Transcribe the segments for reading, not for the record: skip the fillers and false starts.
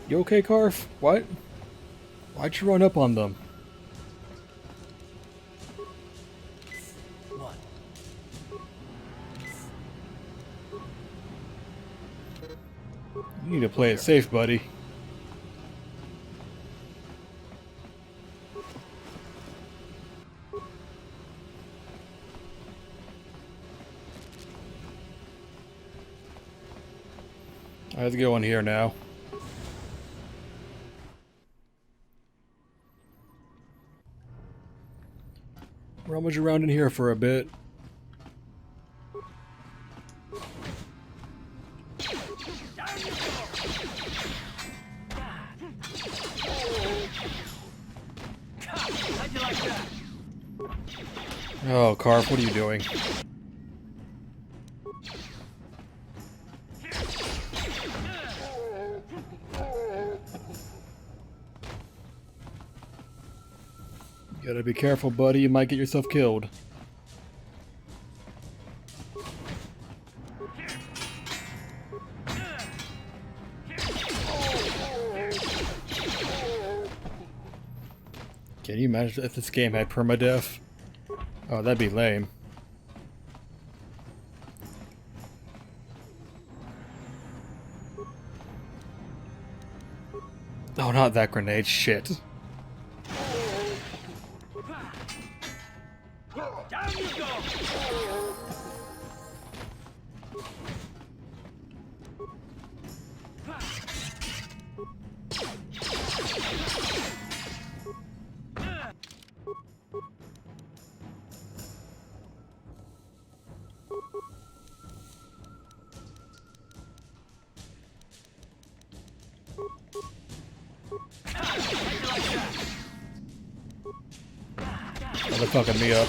You okay, Carf? What? Why'd you run up on them? One. You need to play it safe, buddy. I have to go in here now. Rummage around in here for a bit. How'd you like that? Oh, Carf, what are you doing? You gotta be careful, buddy. You might get yourself killed. Can you imagine if this game had permadeath? Oh, that'd be lame. Oh, not that grenade. Shit. Down you go! Oh, they're fucking me up.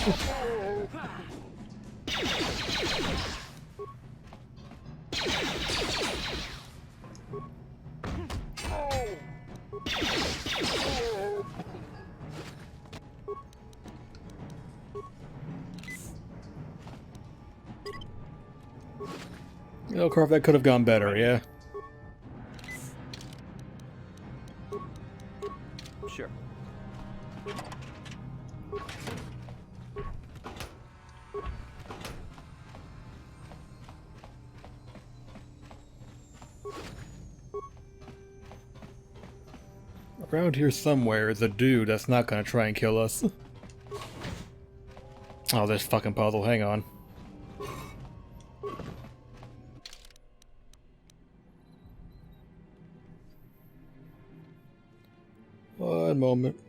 You know, Carf, that could have gone better, yeah? Sure. Around here somewhere is a dude that's not gonna try and kill us. Oh, this fucking puzzle, hang on. One moment.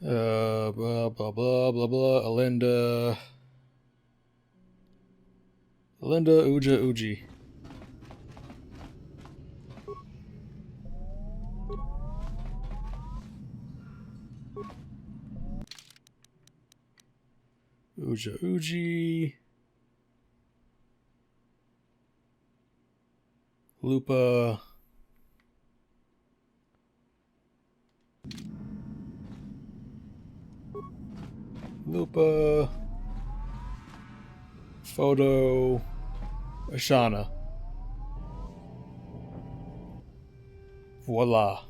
Blah, blah, blah, blah, blah, Alinda... Alinda Uja Uji. Uja Uji... Lupa... Lupa... Photo... Ashana. Voila.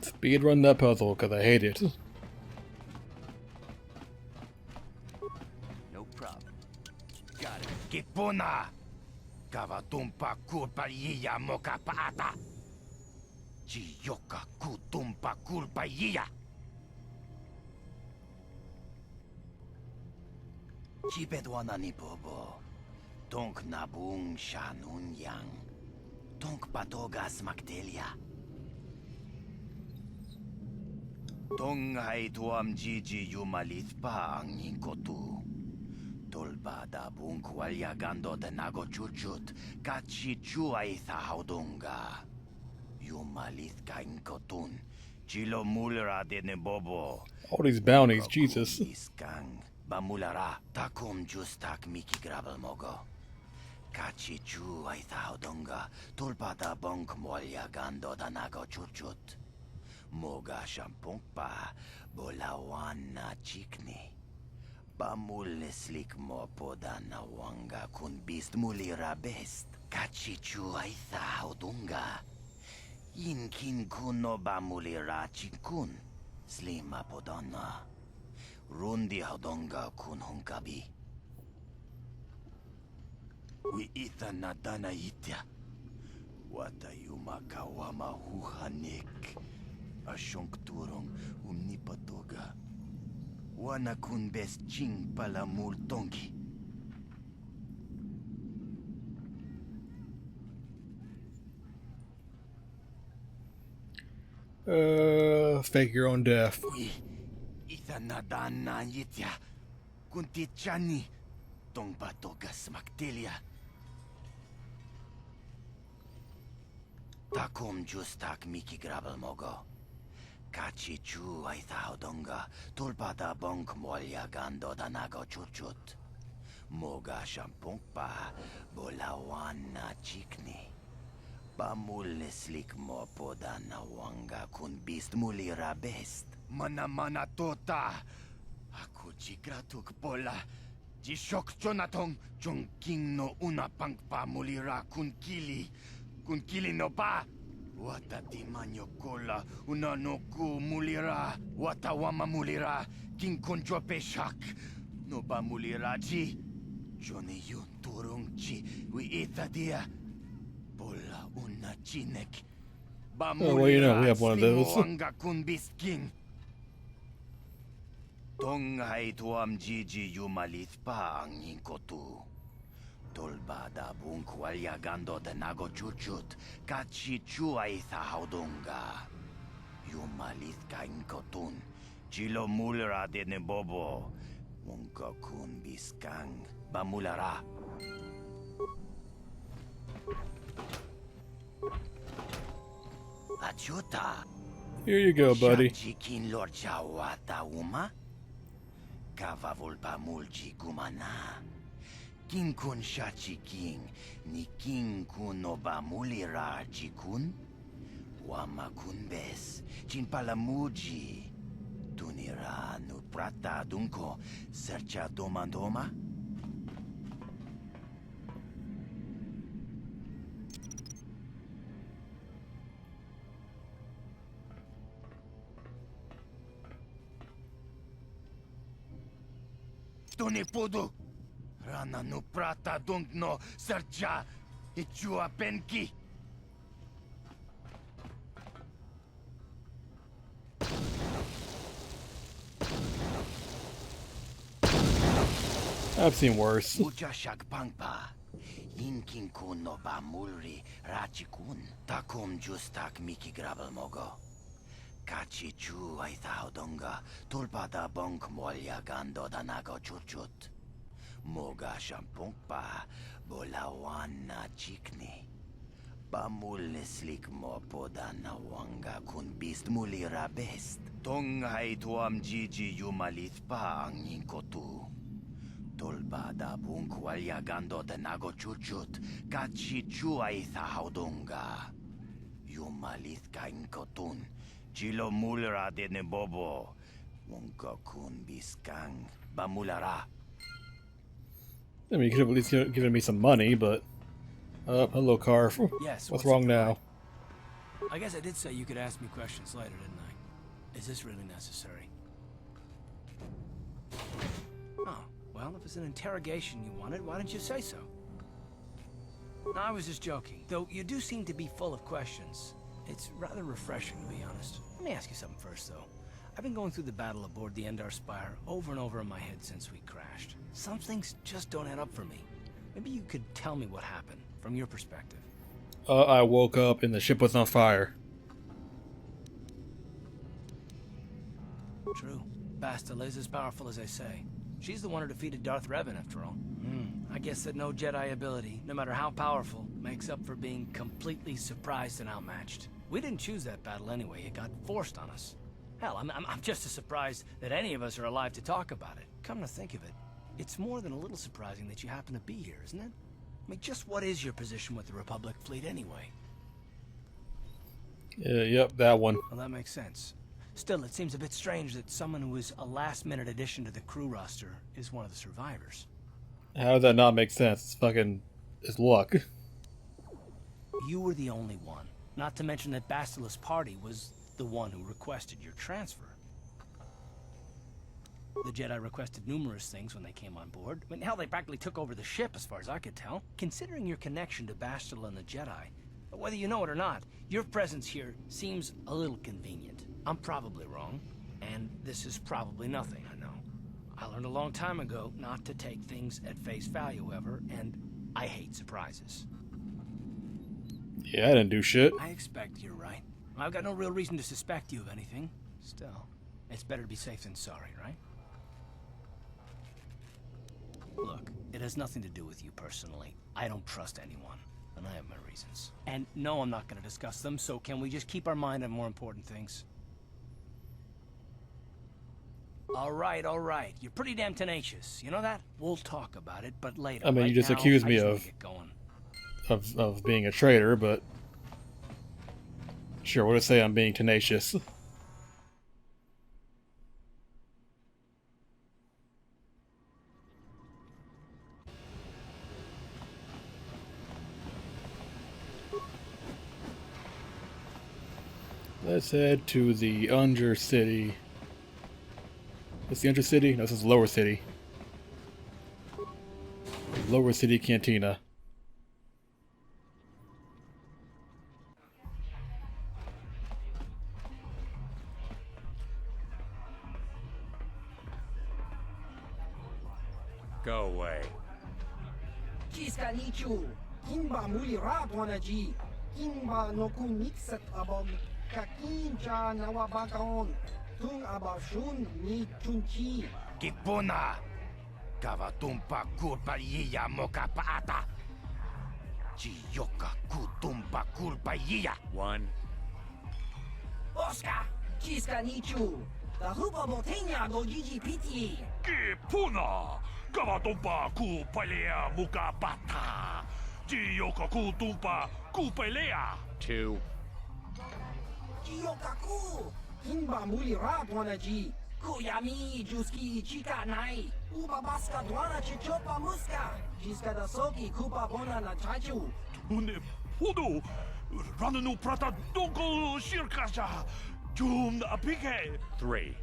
Speedrun that puzzle, because I hate it. No problem. Got it. Kipuna! Kavatumpa kulpaliya moka paata! Chiyoka kutumpa kulpaliya! Chipedwana ni bobo. Tonk nabung shanun yang. Tonk patogas maktelia. Tonghay tuam jiji yumalit pa ang inkotu. Tolbada bunkwalya gando de nago chuchut, kachi chuay sa haudunga. Yumalit ka inkotun, chilo mulra de nebobo. All these bounties, Jesus. Iskang, bamulara, takum justak miki grabel mogo. Kachi chuay sa haudunga, tolbada bunk mwalya gando de nago chuchut. Moga shampong pa, bolawan na chikni. Bamuleslik mo poda na wanga kun bist mulira best. Kachichu ay saudunga. Inkin kuno bamulira chikun. Slima podana. Rundi haudonga kun hunkabi. Wi ita na dana itya. Watayuma kawama huhanik. Asyong turong umnipatoga. Wana kun bes ching pala multongi. Fake your own death. Ui, isa na dana yitya. Kunti chani. Tong patoga smaktelia. Takum justak miki grabel mogo. Kachi chu ay saudonga, tulpada bonk molya gando danago chuchut. Moga shampong pa, bolawan na chikni. Bamuleslik mo poda na wanga kun bist mulira best. Mana tota. Ako jigratuk pola. Jishok chonatong chung king no una pang pa mulira kun kili no pa. Watati manyo kola unano ku mulira watawama mulira king konjo peshak no ba mulira ji joni yun turung chi wi ita dia pola una chinek ba mulira well, you know, we have one of those. anga kun bisking tong hai tuam jiji yumalit pa ang inkotu. Tolbada bunkwalya gando de nago chuchut, kachi chuay sa haudunga. Yumalit ka inkotun, chilo mulra de nebobo. Munka kun biskang, bamulara. Achuta. Here you go, buddy. Chikin lord chawata uma? Kavavul mulji gumana. King kun shachi king, ni king kun no ba mulira jikun? Wama kun bes, chin palamuji. Tunira no prata dunko, sercha domandoma? Tuni pudu! Rana no prata dunk no sercha ichua penki. I've seen worse. Mucha shagpangpa. Inkin kun no ba mulri rachikun. Takum justak miki grabel mogo. Kachi chu ay saudonga tulpada bonk molya gando danago chuchut. Moga shampong pa, bolawan na chikni. Bamuleslik mo poda na wanga kun bist mulira best. Tong hai tuam jiji yumalit pa ang inkotu. Tolbada bunkwalya gando de nago chuchut, kachi chuay sa haudunga. Yumalit ka inkotun, chilo mulra de nebobo. Wonka kun biskang, bamulara. I mean, you could have at least given me some money, but... hello, car. Yes, What's wrong now? I guess I did say you could ask me questions later, didn't I? Is this really necessary? Oh, well, if it's an interrogation you wanted, why didn't you say so? No, I was just joking. Though you do seem to be full of questions. It's rather refreshing, to be honest. Let me ask you something first, though. I've been going through the battle aboard the Endar Spire over and over in my head since we crashed. Some things just don't add up for me. Maybe you could tell me what happened, from your perspective. I woke up and the ship was on fire. True. Bastila is as powerful as they say. She's the one who defeated Darth Revan, after all. I guess that no Jedi ability, no matter how powerful, makes up for being completely surprised and outmatched. We didn't choose that battle anyway. It got forced on us. Hell, I'm just as surprised that any of us are alive to talk about it. Come to think of it, it's more than a little surprising that you happen to be here, isn't it? I mean, just what is your position with the Republic fleet anyway? Yep, that one. Well, that makes sense. Still, it seems a bit strange that someone who is a last-minute addition to the crew roster is one of the survivors. How does that not make sense? It's luck. You were the only one. Not to mention that Bastila's party was the one who requested your transfer. The Jedi requested numerous things when they came on board. I mean, hell, they practically took over the ship as far as I could tell. Considering your connection to Bastila and the Jedi, whether you know it or not, your presence here seems a little convenient. I'm probably wrong, and this is probably nothing, I know. I learned a long time ago not to take things at face value ever, and I hate surprises. Yeah, I didn't do shit. I expect you're right. I've got no real reason to suspect you of anything. Still, it's better to be safe than sorry, right? Look, it has nothing to do with you personally. I don't trust anyone, and I have my reasons. And no, I'm not going to discuss them, so can we just keep our mind on more important things? All right. You're pretty damn tenacious. You know that? We'll talk about it, but later. I mean, right you just now, accused I me just wanna of- get going. Of being a traitor, but sure, what to say I'm being tenacious. Let's head to the Under City. What's the Under City? No, this is Lower City. Lower City Cantina. Go away. Kiska nichu, kimba muli radwanaji, kimba noku mixat abog, kakincha nawabakaon, tung abashun ni chunchi. Kipuna! Kavatumpa kulpa yiya moka paata! Chiyoka kutumpa kulpa yiya! One. Oscar, kiska nichu, the hupa botenya go gigi piti. Kipuna! Kavatumpa kupalea mukapata! Jiyoka kutumpa kupalea! Two. Kiyokaku, kimba muli radwanaji, kuyami juski chika nai, ubabaska dwana chichopa muska, kiska da soki kupa bona na chachu. Une podo! Rananu prata donko shirkasha! Jum apike! Three.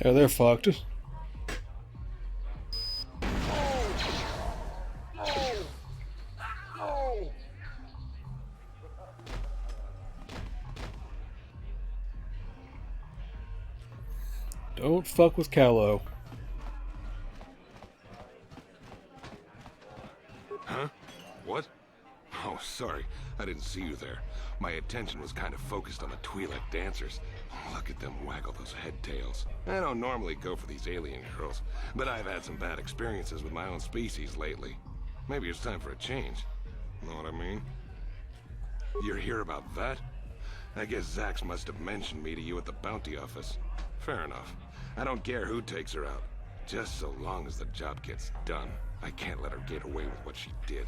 Yeah, they're fucked. Don't fuck with Calo. Huh? What? Oh, sorry. I didn't see you there. My attention was kind of focused on the Twi'lek dancers. Look at them waggle those head tails. I don't normally go for these alien girls, but I've had some bad experiences with my own species lately. Maybe it's time for a change. Know what I mean? You're here about that? I guess Zax must have mentioned me to you at the bounty office. Fair enough. I don't care who takes her out. Just so long as the job gets done. I can't let her get away with what she did.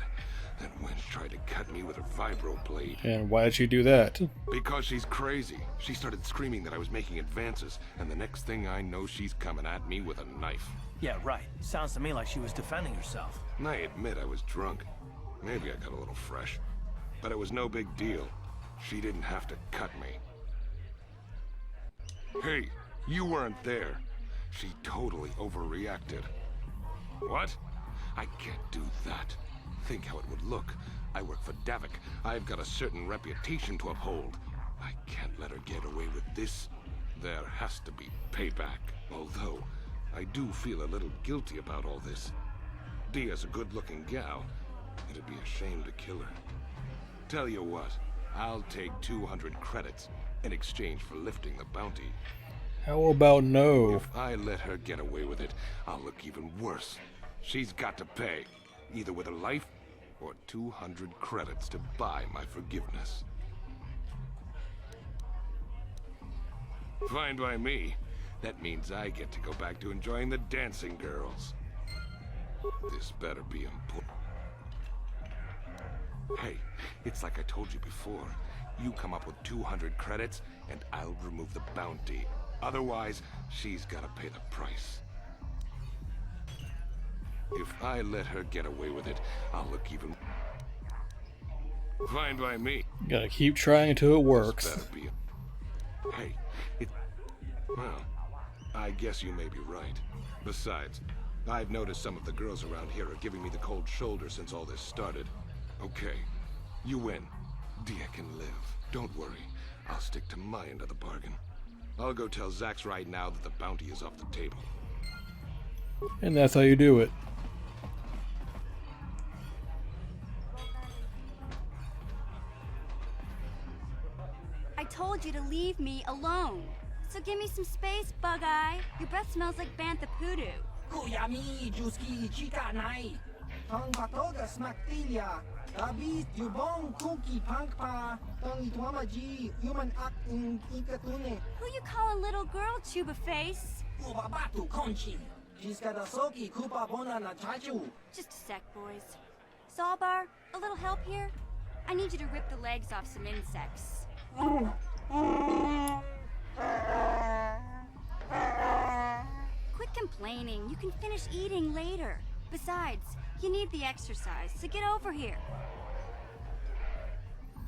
That wench tried to cut me with her vibro blade. And why did she do that? Because she's crazy. She started screaming that I was making advances, and the next thing I know, she's coming at me with a knife. Yeah, right. Sounds to me like she was defending herself. And I admit I was drunk. Maybe I got a little fresh. But it was no big deal. She didn't have to cut me. Hey, you weren't there. She totally overreacted. What? I can't do that. Think how it would look. I work for Davik. I've got a certain reputation to uphold. I can't let her get away with this. There has to be payback. Although, I do feel a little guilty about all this. Dia's a good-looking gal. It'd be a shame to kill her. Tell you what, I'll take 200 credits in exchange for lifting the bounty. How about no? If I let her get away with it, I'll look even worse. She's got to pay, either with her life or 200 credits to buy my forgiveness. Fine by me. That means I get to go back to enjoying the dancing girls. This better be important. Hey, it's like I told you before. You come up with 200 credits, and I'll remove the bounty. Otherwise, she's gotta pay the price. If I let her get away with it, I'll look even... Fine by me. Gotta keep trying until it works. This better be... Hey, well, I guess you may be right. Besides, I've noticed some of the girls around here are giving me the cold shoulder since all this started. Okay, you win. Dia can live. Don't worry. I'll stick to my end of the bargain. I'll go tell Zax right now that the bounty is off the table. And that's how you do it. I told you to leave me alone. So give me some space, Bug-Eye. Your breath smells like bantha poodoo. Kuyami, Juski, Chica Nai. Tong Patoga Smaktilia. Abis, Yubong, Kuki, Pankpa. Tong Ituamaji, Human Acting, Ikatune. Who you calling little girl, Chuba Face? Ubabatu Conchi. Jiskadasoki, Kupa Bona na Chachu. Just a sec, boys. Zalbar, a little help here? I need you to rip the legs off some insects. Quit complaining. You can finish eating later. Besides, you need the exercise, so get over here.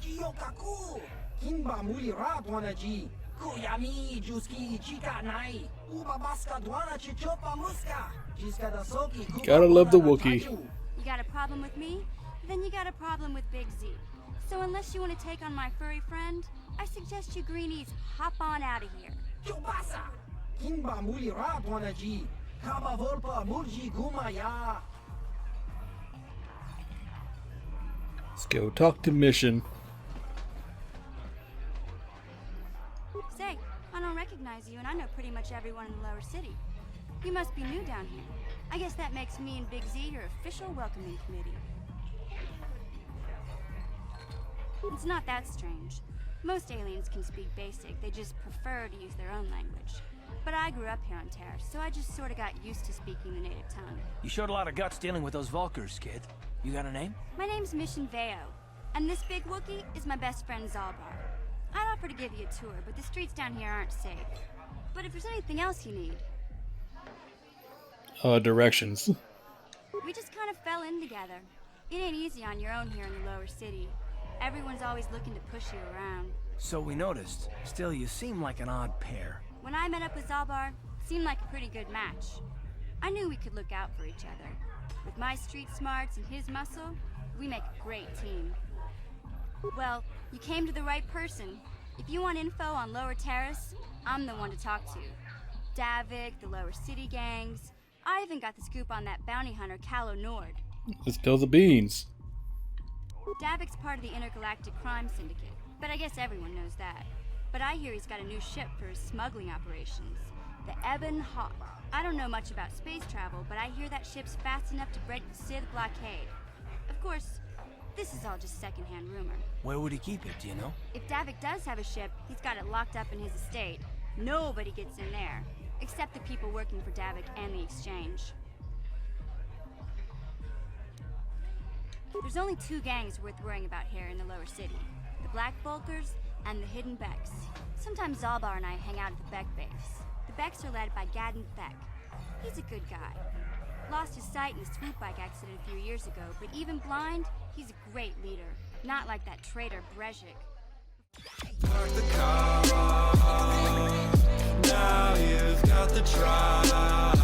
Jiyokaku. Kinba Muli Rat Wanaji. Kuyami, Juski, Chica Nai. Ubabaska Dwana Chichopa Muska. Jiskadasoki, Kupa Gotta love the Bona na Wookiee. Chachu. You got a problem with me? Then you got a problem with Big Z. So unless you want to take on my furry friend, I suggest you greenies hop on out of here. Chubasa. Kinba Muli Rat Wanaji. Kaba Volpa Murji Gumaya. Let's go talk to Mission. Say, I don't recognize you, and I know pretty much everyone in the lower city. You must be new down here. I guess that makes me and Big Z your official welcoming committee. It's not that strange. Most aliens can speak basic, they just prefer to use their own language. But I grew up here on Terra, so I just sort of got used to speaking the native tongue. You showed a lot of guts dealing with those Vulkars, kid. You got a name? My name's Mission Veo, and this big Wookiee is my best friend Zalbar. I'd offer to give you a tour, but the streets down here aren't safe. But if there's anything else you need... Directions. We just kind of fell in together. It ain't easy on your own here in the lower city. Everyone's always looking to push you around. So we noticed. Still, you seem like an odd pair. When I met up with Zalbar, it seemed like a pretty good match. I knew we could look out for each other. With my street smarts and his muscle, we make a great team. Well, you came to the right person. If you want info on Lower Terrace, I'm the one to talk to. Davik, the Lower City gangs. I even got the scoop on that bounty hunter, Calo Nord. Let's spill the beans. Davik's part of the Intergalactic Crime Syndicate, but I guess everyone knows that. But I hear he's got a new ship for his smuggling operations, the Ebon Hawk. I don't know much about space travel, but I hear that ship's fast enough to break the Sith blockade. Of course, this is all just secondhand rumor. Where would he keep it, do you know? If Davik does have a ship, he's got it locked up in his estate. Nobody gets in there, except the people working for Davik and the Exchange. There's only two gangs worth worrying about here in the lower city. The Black Bulkers and the Hidden Becks. Sometimes Zalbar and I hang out at the Beck base. The Becks are led by Gadden Theck. He's a good guy. Lost his sight in a swoop bike accident a few years ago, but even blind, he's a great leader. Not like that traitor Brezhik. Now you've got the trial.